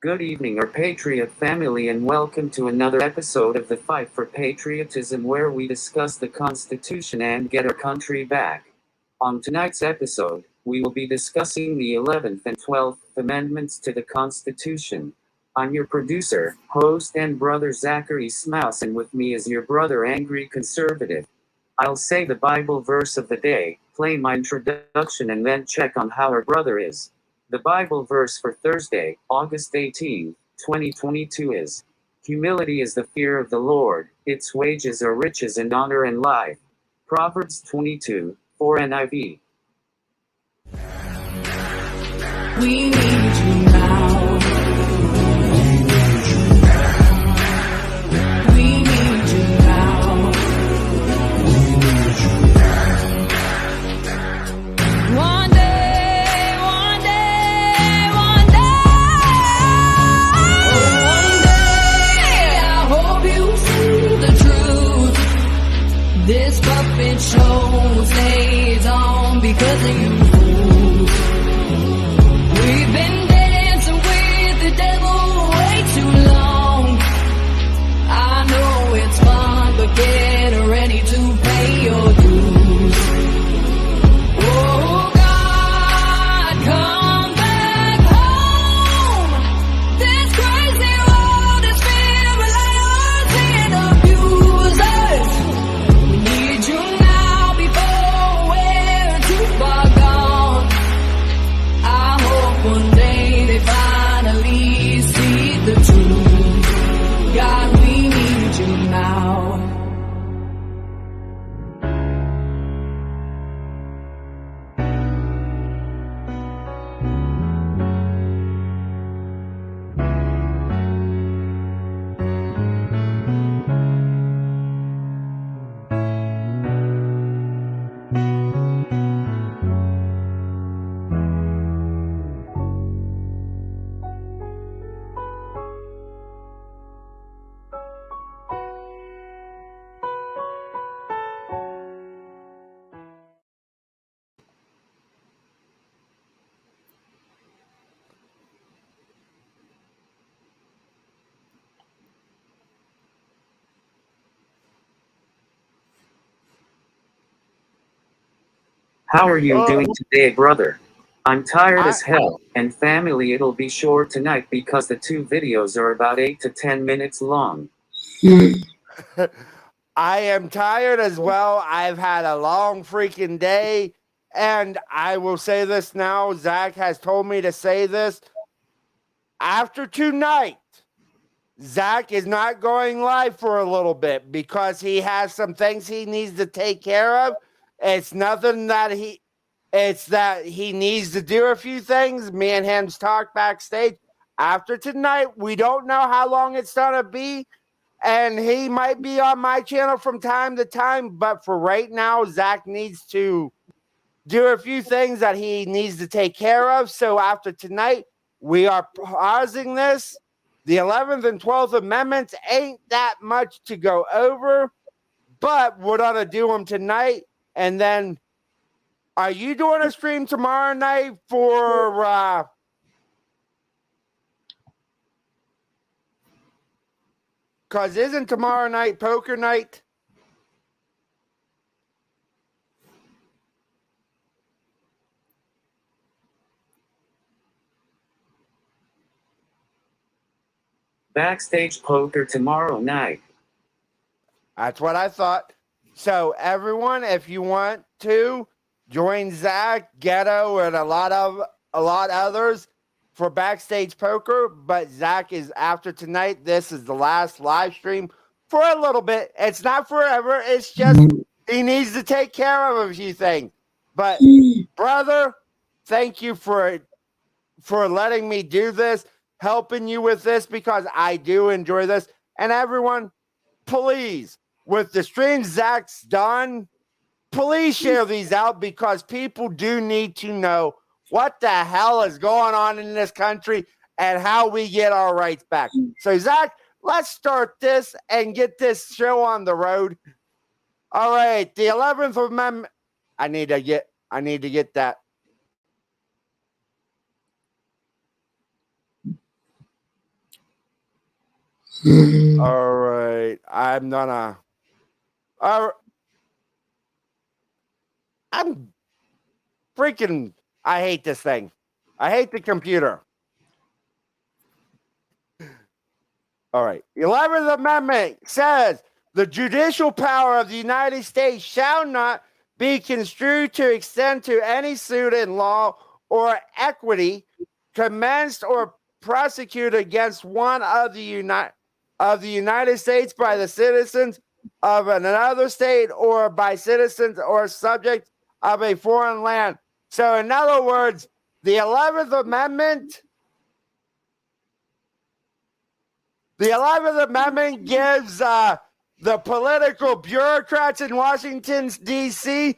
Good evening, our Patriot family, and welcome to another episode of the Fight for Patriotism, where we discuss the Constitution and get our country back. On tonight's episode, we will be discussing the 11th and 12th Amendments to the Constitution. I'm your producer, host, and brother Zachary Smouse, and with me is your brother Angry Conservative. I'll say the Bible verse of the day, play my introduction, and then check on how our brother is. The Bible verse for Thursday, August 18, 2022 is, "Humility is the fear of the Lord, its wages are riches and honor and life." Proverbs 22:4 NIV. We need you now. We need you now. One day, one day, one day, I hope you see the truth. This puppet show stays on because of you. We've been dancing with the devil way too long. I know it's fun, but get ready to pay your dues. Oh God, come back home. This crazy world is filled with liars and abusers. We need you now before we're too far gone. I hope one day they finally see the truth. God, we need you now. How are you doing today, brother? I'm tired as hell, and family, it'll be short tonight because the two videos are about 8 to 10 minutes long. I am tired as well. I've had a long freaking day, and I will say this now. Zach has told me to say this. After tonight, Zach is not going live for a little bit because he has some things he needs to take care of. It's nothing that it's that he needs to do a few things. Me and him's talk backstage. After tonight, we don't know how long it's going to be. And he might be on my channel from time to time. But for right now, Zach needs to do a few things that he needs to take care of. So after tonight, we are pausing this. The 11th and 12th Amendments ain't that much to go over. But we're going to do them tonight. And then, are you doing a stream tomorrow night for because isn't tomorrow night poker night? Backstage poker tomorrow night. That's what I thought. So everyone, if you want to join Zach, Ghetto, and a lot others for backstage poker, but Zach is after tonight. This is the last live stream for a little bit. It's not forever. It's just he needs to take care of a few things. But brother, thank you for letting me do this, helping you with this because I do enjoy this. And everyone, please. With the stream Zach's done, please share these out because people do need to know what the hell is going on in this country and how we get our rights back. So, Zach, let's start this and get this show on the road. All right, the 11th Amendment. I need to get that. All right, I'm gonna. I'm freaking. I hate this thing. I hate the computer. All right. 11th Amendment says the judicial power of the United States shall not be construed to extend to any suit in law or equity commenced or prosecuted against one of the United States by the citizens of another state or by citizens or subjects of a foreign land. So, in other words, the 11th Amendment. The 11th Amendment gives the political bureaucrats in Washington, D.C.,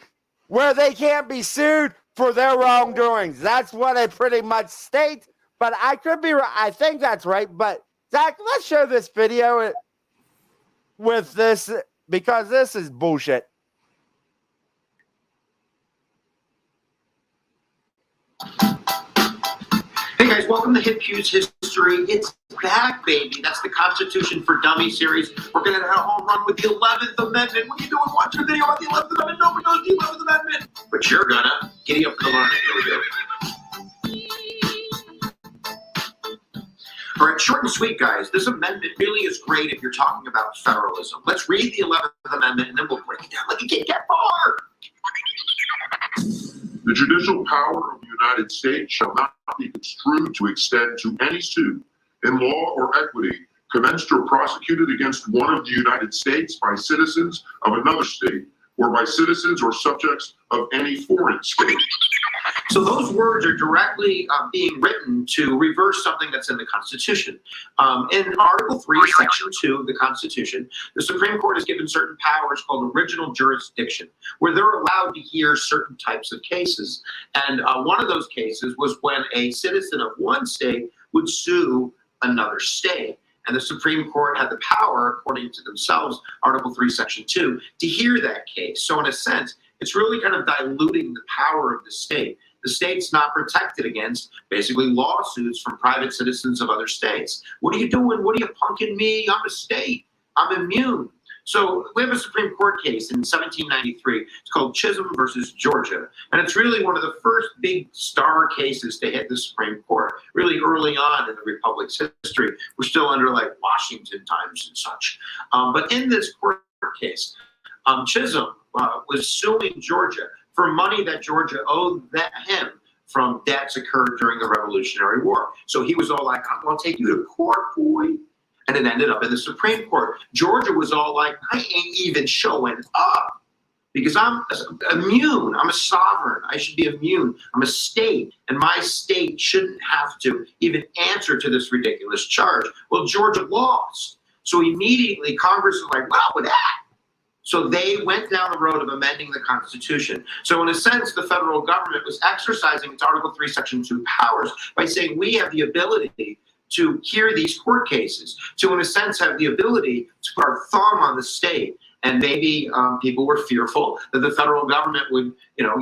where they can't be sued for their wrongdoings. That's what it pretty much states, but I could be right. I think that's right. But, Zach, let's show this video with this, because this is bullshit. Hey guys, welcome to Hit Pew's History. It's back, baby. That's the Constitution for Dummies series. We're going to have a home run with the 11th Amendment. What are you doing watching a video about the 11th Amendment? Nobody knows the 11th Amendment. But you're gonna. Giddy up to learn it. Here we go. All right, short and sweet, guys. This amendment really is great if you're talking about federalism. Let's read the 11th Amendment and then we'll break it down like you can't get far. The judicial power of the United States shall not be construed to extend to any suit in law or equity commenced or prosecuted against one of the United States by citizens of another state or by citizens or subjects of any foreign state. So those words are directly being written to reverse something that's in the Constitution. In Article 3, Section 2 of the Constitution, the Supreme Court has given certain powers called original jurisdiction, where they're allowed to hear certain types of cases. And one of those cases was when a citizen of one state would sue another state. And the Supreme Court had the power, according to themselves, Article 3, Section 2, to hear that case. So in a sense, it's really kind of diluting the power of the state. The state's not protected against basically lawsuits from private citizens of other states. What are you doing? What are you punking me? I'm a state. I'm immune. So we have a Supreme Court case in 1793. It's called Chisholm versus Georgia. And it's really one of the first big star cases to hit the Supreme Court, really early on in the Republic's history. We're still under like Washington times and such. But in this court case, Chisholm was suing Georgia for money that Georgia owed him from debts occurred during the Revolutionary War. So he was all like, I'm going to take you to court, boy. And it ended up in the Supreme Court. Georgia was all like, I ain't even showing up because I'm immune. I'm a sovereign. I should be immune. I'm a state, and my state shouldn't have to even answer to this ridiculous charge. Well, Georgia lost. So immediately Congress was like, well, with that. So they went down the road of amending the Constitution. So in a sense, the federal government was exercising its Article 3, Section 2 powers by saying we have the ability to hear these court cases, to in a sense have the ability to put our thumb on the state. And maybe people were fearful that the federal government would,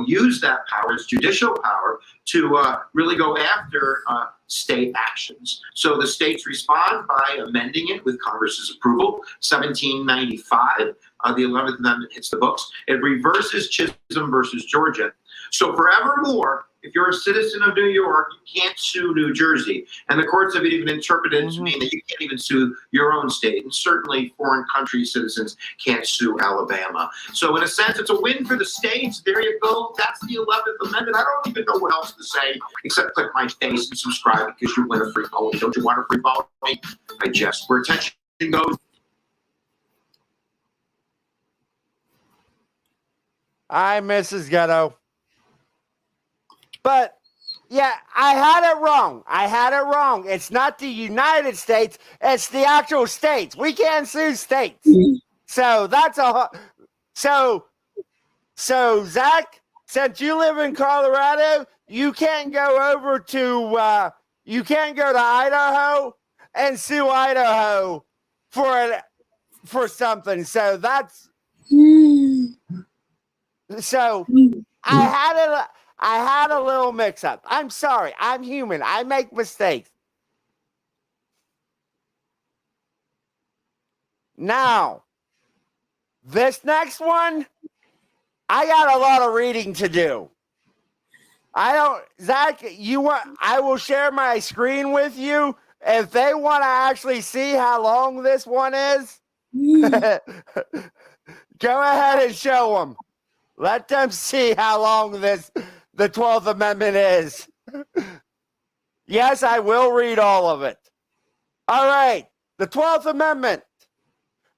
use that power, its judicial power, to really go after state actions. So the states respond by amending it with Congress's approval. 1795, the 11th Amendment hits the books. It reverses Chisholm versus Georgia. So forevermore, if you're a citizen of New York, you can't sue New Jersey. And the courts have even interpreted it to mean that you can't even sue your own state. And certainly foreign country citizens can't sue Alabama. So in a sense, it's a win for the states. There you go. That's the 11th Amendment. I don't even know what else to say except click my face and subscribe because you win a free follow. Don't you want a free follow me? I jest. Where attention goes. Hi, Mrs. Ghetto. But, yeah, I had it wrong. It's not the United States. It's the actual states. We can't sue states. So that's so Zach, since you live in Colorado, you can't go over to you can't go to Idaho and sue Idaho for something. So that's so I had a little mix up. I'm sorry. I'm human. I make mistakes. Now, this next one, I got a lot of reading to do. Zach, I will share my screen with you. If they want to actually see how long this one is, go ahead and show them. Let them see how long the 12th Amendment is. Yes, I will read all of it. All right, the 12th Amendment.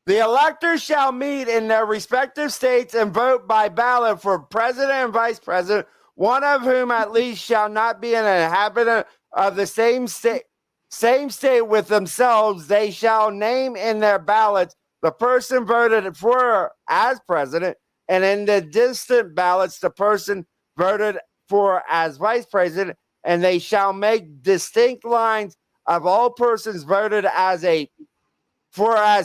The electors shall meet in their respective states and vote by ballot for president and vice president, one of whom at least shall not be an inhabitant of the same state with themselves. They shall name in their ballots the person voted for as president, and in the distant ballots the person voted for as vice president, and they shall make distinct lines of all persons voted as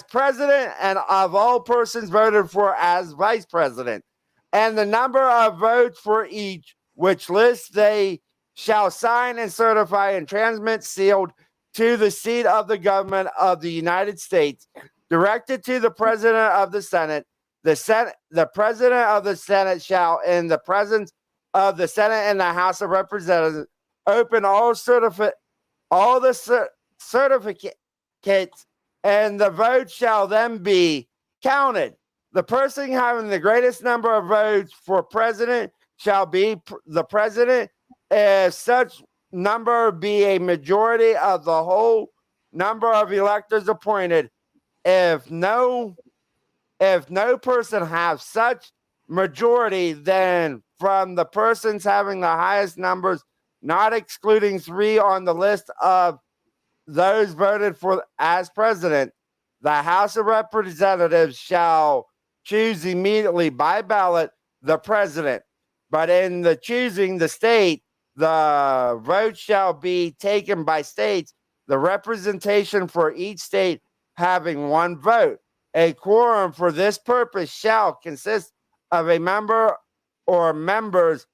president and of all persons voted for as vice president, and the number of votes for each, which list they shall sign and certify and transmit sealed to the seat of the government of the United States, directed to the president of the Senate. The president of the Senate shall, in the presence of the Senate and the House of Representatives, open all the certificates, and the votes shall then be counted. The person having the greatest number of votes for president shall be the president, if such number be a majority of the whole number of electors appointed. If no person have such majority, then from the persons having the highest numbers, not excluding 3 on the list of those voted for as president, the House of Representatives shall choose immediately by ballot the president. But in the choosing the state, the vote shall be taken by states, the representation for each state having 1 vote. A quorum for this purpose shall consist of a member or members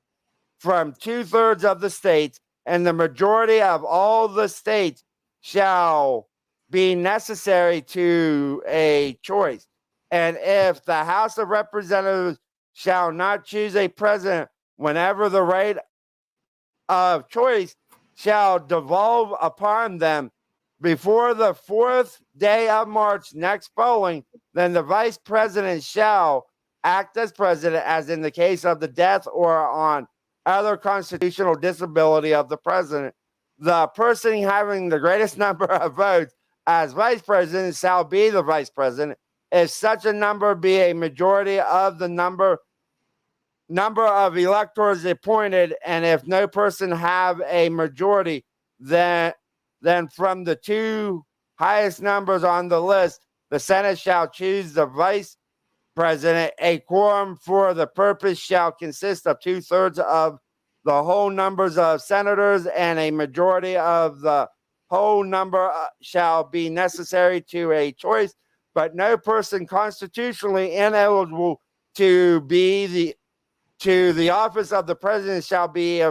from 2/3 of the states, and the majority of all the states shall be necessary to a choice. And if the House of Representatives shall not choose a president, whenever the right of choice shall devolve upon them before the 4th day of March next following, then the vice president shall act as president, as in the case of the death or on other constitutional disability of the president. The person having the greatest number of votes as vice president shall be the vice president, if such a number be a majority of the number of electors appointed, and if no person have a majority, then from the 2 highest numbers on the list, the Senate shall choose the vice president. A quorum for the purpose shall consist of 2/3 of the whole numbers of senators, and a majority of the whole number shall be necessary to a choice, but no person constitutionally ineligible to the office of the president shall be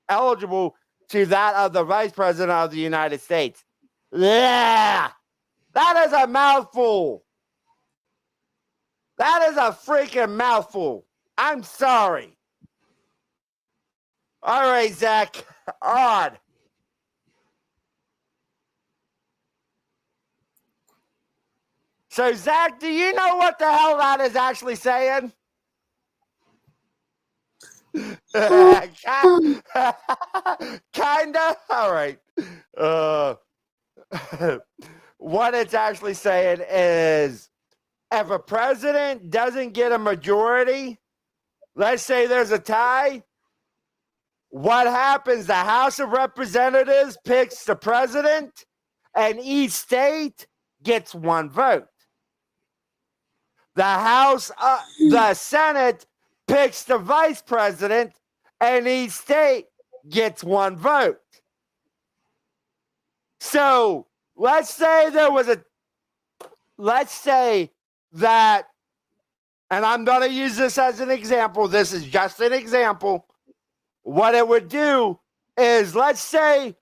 eligible to that of the vice president of the United States. Yeah, that is a mouthful. That is a freaking mouthful. I'm sorry. All right, Zach. Odd. So, Zach, do you know what the hell that is actually saying? Kinda. All right. What it's actually saying is, if a president doesn't get a majority, let's say there's a tie, what happens? The House of Representatives picks the president, and each state gets 1 vote. The Senate picks the vice president, and each state gets 1 vote. So let's say that, and I'm going to use this as an example. This is just an example. What it would do is, let's say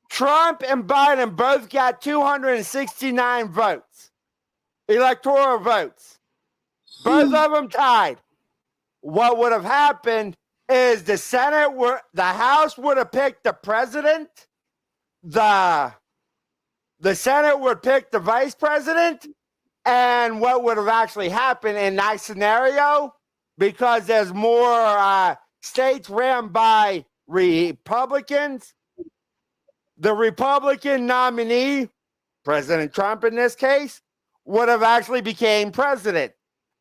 Trump and Biden both got 269 votes. electoral votes. Both of them tied. What would have happened is the House would have picked the president, the Senate would pick the vice president, and what would have actually happened in that scenario, because there's more states ran by Republicans, the Republican nominee, President Trump in this case, would have actually became president.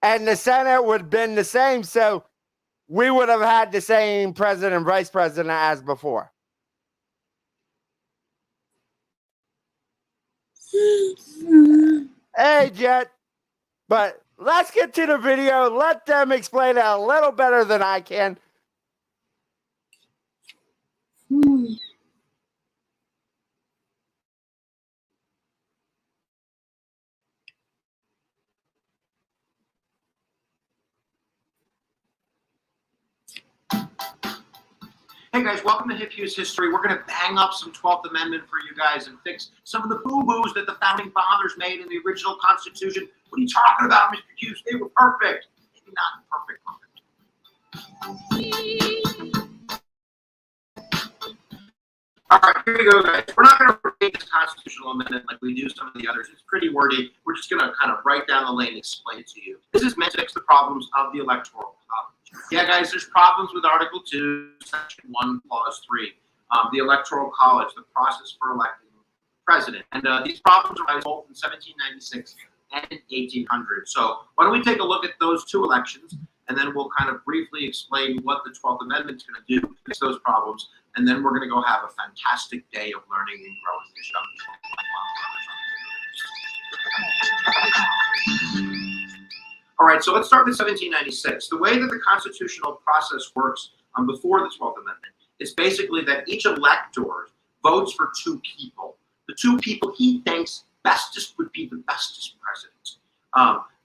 And the Senate would have been the same, so we would have had the same president and vice president as before. Hey, Jet. But let's get to the video. Let them explain it a little better than I can. Hey guys, welcome to Hip Hughes History. We're going to bang up some 12th Amendment for you guys and fix some of the boo-boos that the Founding Fathers made in the original Constitution. What are you talking about, Mr. Hughes? They were perfect. Maybe not perfect. All right, here we go, guys. We're not going to read this constitutional amendment like we do some of the others. It's pretty wordy. We're just going to kind of write down the lane and explain it to you. This is meant to fix the problems of the Electoral College. Yeah, guys, there's problems with Article 2, Section 1, Clause 3, the Electoral College, the process for electing president. And these problems arise both in 1796 and 1800. So why don't we take a look at those two elections, and then we'll kind of briefly explain what the 12th Amendment is going to do to fix those problems, and then we're going to go have a fantastic day of learning and growing this young. All right, so let's start with 1796. The way that the constitutional process works before the 12th Amendment is basically that each elector votes for two people. The two people he thinks bestest would be the bestest president.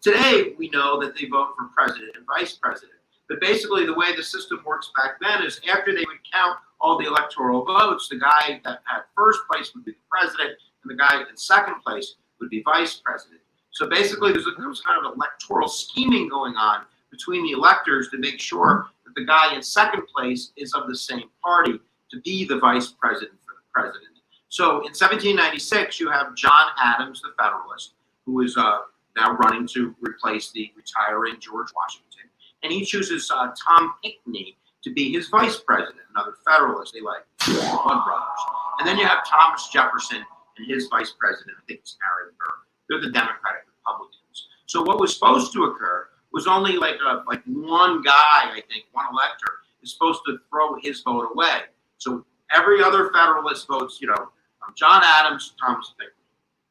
Today, we know that they vote for president and vice president. But basically, the way the system works back then is after they would count all the electoral votes, the guy that had first place would be the president, and the guy in second place would be vice president. So basically, there was kind of electoral scheming going on between the electors to make sure that the guy in second place is of the same party to be the vice president for the president. So in 1796, you have John Adams, the Federalist, who is now running to replace the retiring George Washington. And he chooses Tom Pinckney to be his vice president, another Federalist. They like blood brothers. And then you have Thomas Jefferson and his vice president, I think it's Aaron Burr. They're the Democratic Republicans. So what was supposed to occur was only like one guy, I think, one elector is supposed to throw his vote away. So every other Federalist votes, John Adams, Thomas Pinckney.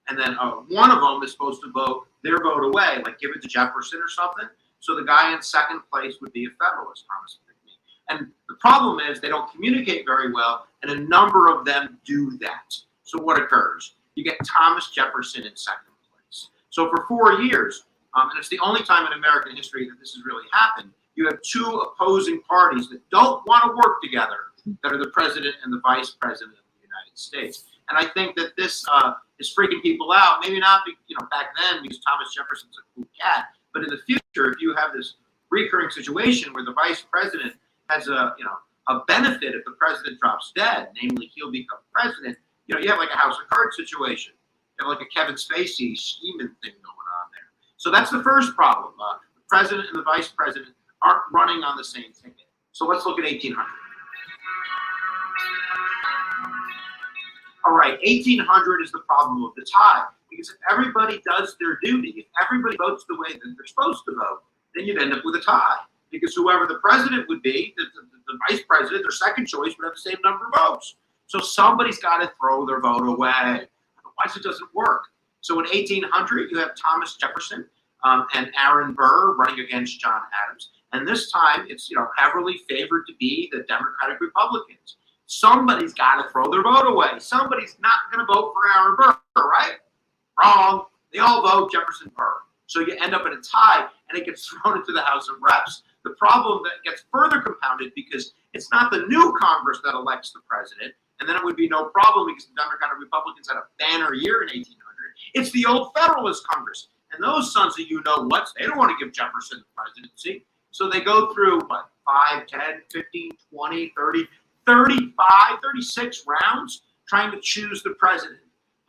And then one of them is supposed to vote their vote away, like give it to Jefferson or something. So the guy in second place would be a Federalist, Thomas Pinckney. And the problem is they don't communicate very well, and a number of them do that. So what occurs? You get Thomas Jefferson in second place. So for 4 years, and it's the only time in American history that this has really happened, you have two opposing parties that don't want to work together, that are the president and the vice president of the United States. And I think that this is freaking people out. Maybe not, back then because Thomas Jefferson's a cool cat, but in the future, if you have this recurring situation where the vice president has a benefit if the president drops dead, namely he'll become president, you have like a House of Cards situation. You have like a Kevin Spacey scheming thing going on there. So that's the first problem. The president and the vice president aren't running on the same ticket. So let's look at 1800. All right, 1800 is the problem of the tie, because if everybody does their duty, if everybody votes the way that they're supposed to vote, then you'd end up with a tie, because whoever the president would be, the vice president, their second choice, would have the same number of votes. So somebody's got to throw their vote away. Otherwise, it doesn't work. So in 1800, you have Thomas Jefferson and Aaron Burr running against John Adams. And this time, it's heavily favored to be the Democratic Republicans. Somebody's got to throw their vote away. Somebody's not going to vote for Aaron Burr, right? Wrong. They all vote Jefferson Burr. So you end up in a tie, and it gets thrown into the House of Reps. The problem that gets further compounded because it's not the new Congress that elects the president, and then it would be no problem because the Democratic Republicans had a banner year in 1800. It's the old Federalist Congress, And those sons of you-know-whats, they don't want to give Jefferson the presidency. So they go through, 5, 10, 15, 20, 30, 35, 36 rounds trying to choose the president.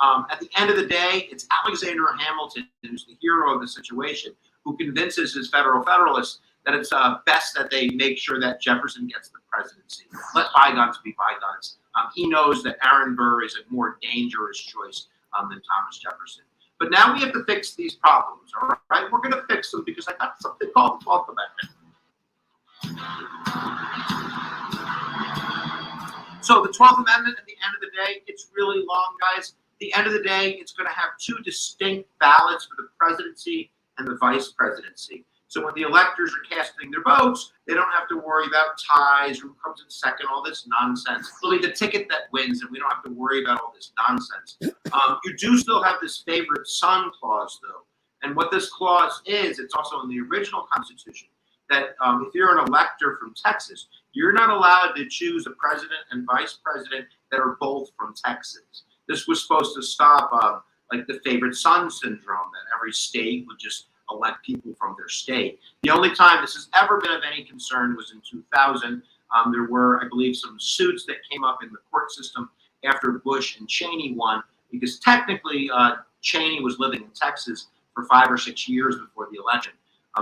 At the end of the day, it's Alexander Hamilton, who's the hero of the situation, who convinces his Federalists that it's best that they make sure that Jefferson gets the presidency. Let bygones be bygones. He knows that Aaron Burr is a more dangerous choice than Thomas Jefferson. But now we have to fix these problems, all right? We're going to fix them because I got something called the 12th Amendment. So the 12th Amendment, at the end of the day, it's really long, guys. At the end of the day, it's going to have two distinct ballots for the presidency and the vice presidency. So when the electors are casting their votes, they don't have to worry about ties or who comes in second, all this nonsense. It'll be the ticket that wins, and we don't have to worry about all this nonsense. You do still have this favorite son clause, though. And what this clause is, it's also in the original Constitution, that if you're an elector from Texas, you're not allowed to choose a president and vice president that are both from Texas. This was supposed to stop like the favorite son syndrome, that every state would just elect people from their state. The only time this has ever been of any concern was in 2000. There were, I believe, some suits that came up in the court system after Bush and Cheney won, because technically Cheney was living in Texas for 5 or 6 years before the election.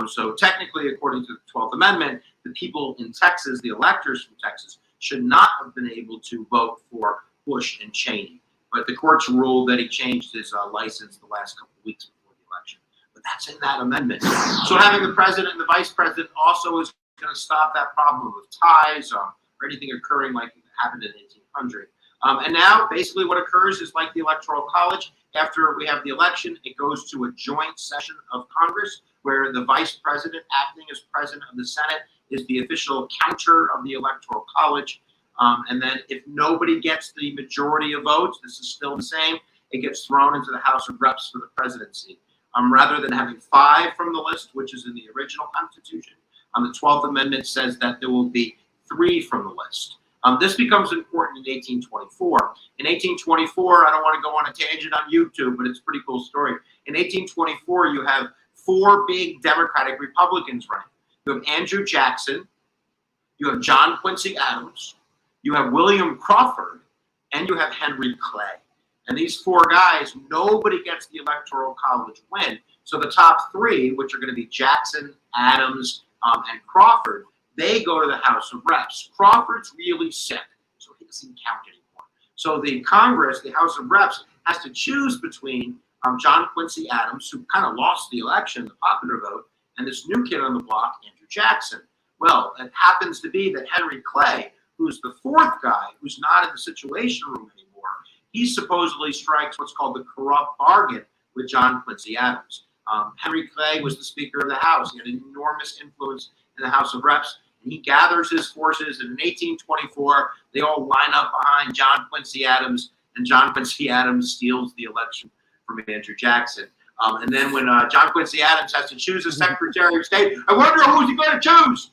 So technically, according to the 12th Amendment, the people in Texas, the electors from Texas, should not have been able to vote for Bush and Cheney. But the courts ruled that he changed his license the last couple of weeks before the election. But that's in that amendment. So having the president and the vice president also is going to stop that problem of ties or anything occurring like it happened in 1800. And now, basically, what occurs is like the Electoral College. After we have the election, it goes to a joint session of Congress where the vice president, acting as president of the Senate, is the official counter of the Electoral College. And then if nobody gets the majority of votes, this is still the same, it gets thrown into the House of Reps for the presidency. Rather than having 5 from the list, which is in the original Constitution, the 12th Amendment says that there will be 3 from the list. This becomes important in 1824. In 1824, I don't want to go on a tangent on YouTube, but it's a pretty cool story. In 1824, you have 4 big Democratic Republicans running. You have Andrew Jackson, you have John Quincy Adams, you have William Crawford, and you have Henry Clay. And these 4 guys, nobody gets the Electoral College win. So the top 3, which are going to be Jackson, Adams, and Crawford, they go to the House of Reps. Crawford's really sick, so he doesn't count anymore. So the Congress, the House of Reps, has to choose between John Quincy Adams, who kind of lost the election, the popular vote, and this new kid on the block, Andrew Jackson. Well, it happens to be that Henry Clay, who's the 4th guy, who's not in the Situation Room anymore, he supposedly strikes what's called the corrupt bargain with John Quincy Adams. Henry Clay was the Speaker of the House. He had an enormous influence in the House of Reps. And he gathers his forces, and in 1824, they all line up behind John Quincy Adams, and John Quincy Adams steals the election from Andrew Jackson. And then when John Quincy Adams has to choose a Secretary of State, I wonder who's he going to choose?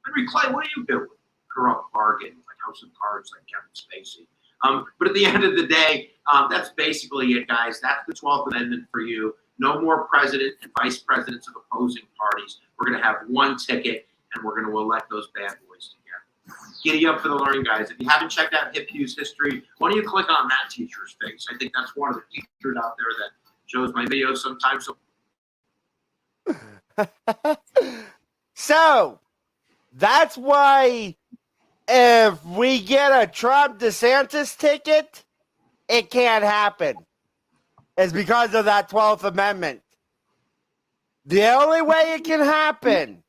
Henry Clay, what do you do? Corrupt bargain, like House of Cards, like Kevin Spacey. But at the end of the day, that's basically it, guys. That's the 12th Amendment for you. No more president and vice presidents of opposing parties. We're going to have one ticket, and we're going to elect those bad boys together. Giddy up for the learning, guys. If you haven't checked out Hip Hughes History, why don't you click on that teacher's face? I think that's one of the teachers out there that shows my videos sometimes. So that's why if we get a Trump DeSantis ticket, it can't happen. It's because of that 12th Amendment. The only way it can happen,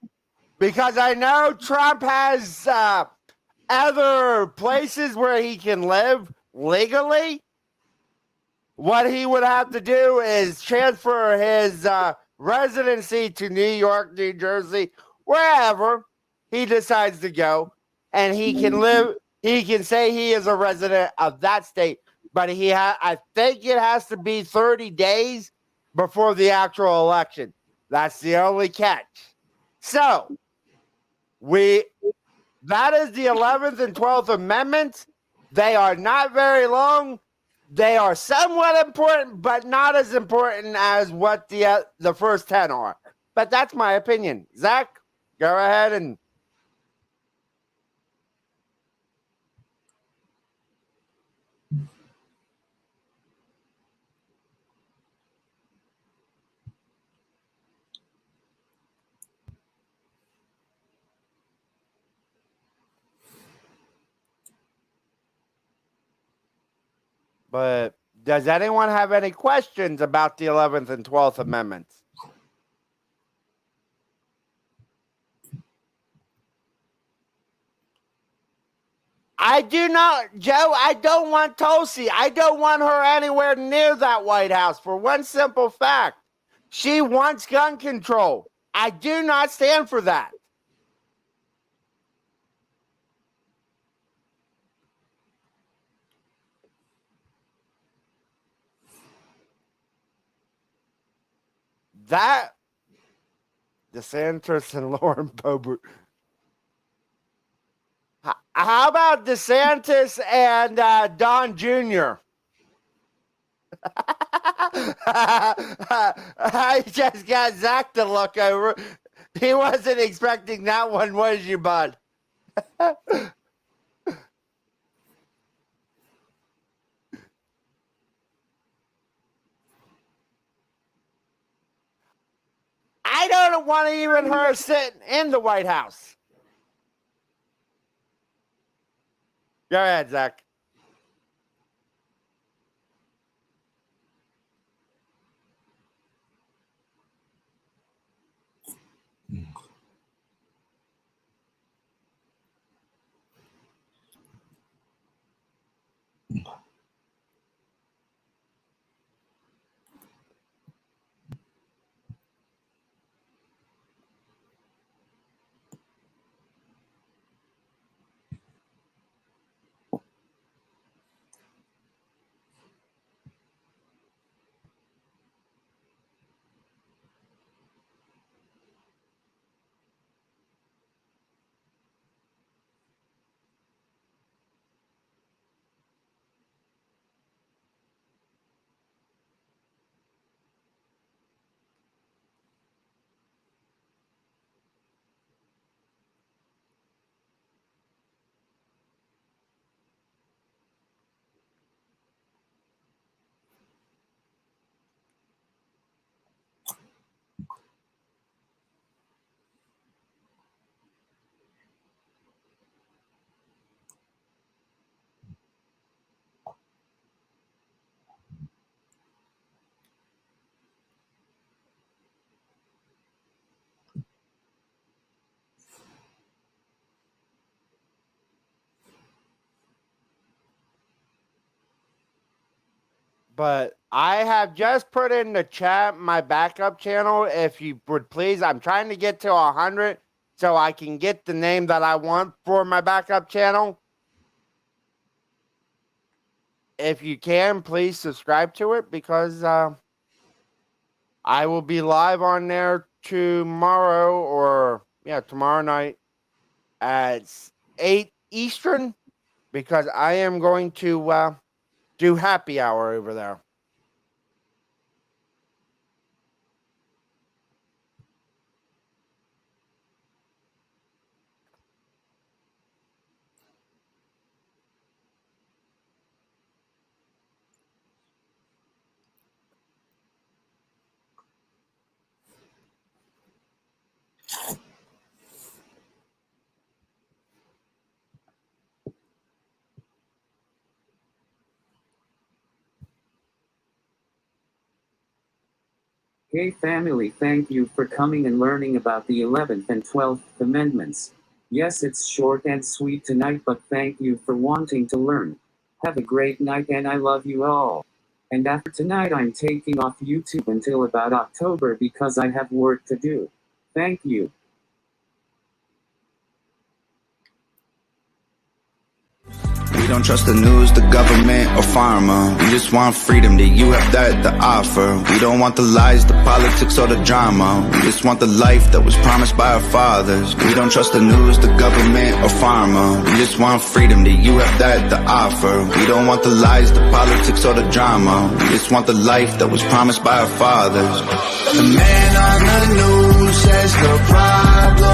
because I know Trump has other places where he can live legally, what he would have to do is transfer his residency to New York, New Jersey, wherever he decides to go, and he can live, he can say he is a resident of that state, but I think it has to be 30 days before the actual election. That's the only catch. So, that is the 11th and 12th Amendments. They are not very long. they are somewhat important, but not as important as what the first 10 are. But that's my opinion. Zach, go ahead and. But does anyone have any questions about the 11th and 12th Amendments? I do not, Joe, I don't want Tulsi. I don't want her anywhere near that White House for one simple fact. She wants gun control. I do not stand for that. That DeSantis and Lauren Boebert. How about DeSantis and Don Jr.? I just got Zach to look over. He wasn't expecting that one, was you, bud? I don't want even her sitting in the White House. Go ahead, Zach. But I have just put in the chat my backup channel. If you would please, I'm trying to get to 100 so I can get the name that I want for my backup channel. If you can, please subscribe to it because I will be live on there tomorrow night at 8 Eastern because I am going to do happy hour over there. Hey family, thank you for coming and learning about the 11th and 12th Amendments. Yes, it's short and sweet tonight, but thank you for wanting to learn. Have a great night and I love you all. And after tonight I'm taking off YouTube until about October because I have work to do. Thank you. don't trust the news, the government, or pharma. We just want freedom, do you have that to offer? We don't want the lies, the politics, or the drama. We just want the life that was promised by our fathers. We don't trust the news, the government, or pharma. We just want freedom, do you have that to offer? We don't want the lies, the politics, or the drama. We just want the life that was promised by our fathers. The man on the news says the problem